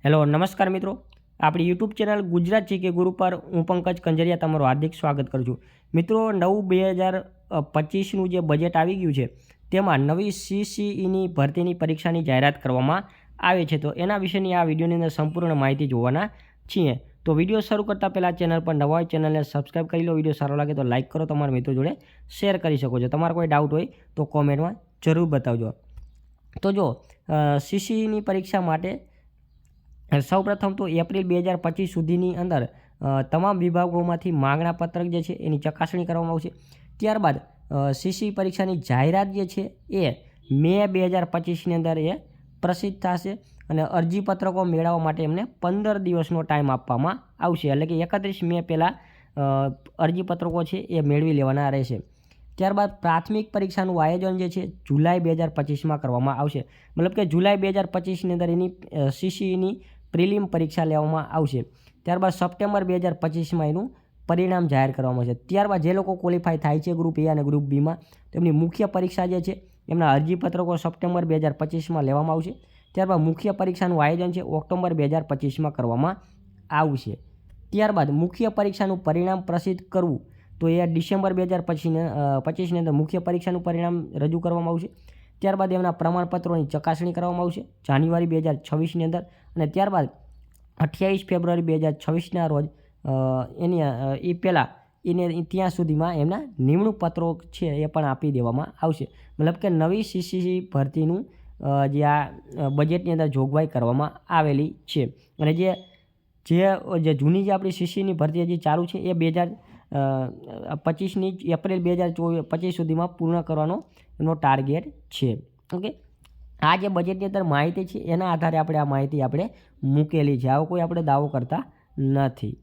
Hello નમસ્કાર મિત્રો, આપણી યુટ્યુબ ચેનલ ગુજરાત જીકે ગુરુ પર હું પંકજ કંજરિયા તમારું હાર્દિક સ્વાગત કરું છું. મિત્રો 9/2025નું જે બજેટ આવી ગયું છે તેમાં નવી CCEની ભરતીની પરીક્ષાની જાહેરાત કરવામાં આવે છે. તો એના વિશેની આ વિડીયોની અંદર સંપૂર્ણ માહિતી જોવાના છીએ. તો વિડીયો શરૂ કરતાં પહેલાં ચેનલ પર નવા હોય ચેનલને સબસ્ક્રાઈબ કરી લો. વિડીયો સારો લાગે તો લાઇક કરો, તમારા મિત્રો જોડે શેર કરી શકો છો. તમારો કોઈ ડાઉટ હોય તો કોમેન્ટમાં જરૂર બતાવજો. તો જો CCEની પરીક્ષા માટે સૌપ્રથમ તો એપ્રિલ 2025 સુધીની અંદર તમામ વિભાગોમાંથી માગણા પત્રક જે છે એની ચકાસણી કરવામાં આવશે. ત્યારબાદ CCE પરીક્ષાની જાહેરાત જે છે એ મે 2025ની અંદર એ પ્રસિદ્ધ થશે અને અરજીપત્રકો મેળવવા માટે એમને 15 દિવસનો ટાઈમ આપવામાં આવશે. એટલે કે 31 મે પહેલાં અરજીપત્રકો છે એ મેળવી લેવાના રહેશે. ત્યારબાદ પ્રાથમિક પરીક્ષાનું આયોજન જે છે જુલાઈ 2025માં કરવામાં આવશે. મતલબ કે જુલાઈ 2025ની અંદર એની CCEની પ્રિલિમ પરીક્ષા લેવામાં આવશે. ત્યારબાદ સપ્ટેમ્બર 2025માં એનું પરિણામ જાહેર કરવામાં આવશે. ત્યારબાદ જે લોકો ક્વોલિફાય થાય છે ગ્રુપ એ અને ગ્રુપ બીમાં તેમની મુખ્ય પરીક્ષા જે છે એમના અરજીપત્રકો સપ્ટેમ્બર 2025માં લેવામાં આવશે. ત્યારબાદ મુખ્ય પરીક્ષાનું આયોજન છે ઓક્ટોબર 2025માં કરવામાં આવશે. ત્યારબાદ મુખ્ય પરીક્ષાનું પરિણામ પ્રસિદ્ધ કરવું તો એ ડિસેમ્બર 2025ની અંદર મુખ્ય પરીક્ષાનું પરિણામ રજૂ કરવામાં આવશે. ત્યારબાદ એમના પ્રમાણપત્રોની ચકાસણી કરવામાં આવશે જાન્યુઆરી 2026ની અંદર. અને ત્યારબાદ 28 ફેબ્રુઆરી 2026ના રોજ એ પહેલાં એને ત્યાં સુધીમાં એમના નિમણૂક પત્રો છે એ પણ આપી દેવામાં આવશે. મતલબ કે નવી CCE ભરતીનું જે આ બજેટની અંદર જોગવાઈ કરવામાં આવેલી છે. અને જે જૂની જે આપણી CCEની ભરતી હજી ચાલુ છે એ 2025ની એપ્રિલ 2025 સુધીમાં પૂર્ણ કરવાનો એનો ટાર્ગેટ છે. ઓકે, આ જે બજેટની અંદર માહિતી છે એના આધારે આપણે આ માહિતી મૂકેલી છે. આવો કોઈ આપણે દાવો કરતા નથી.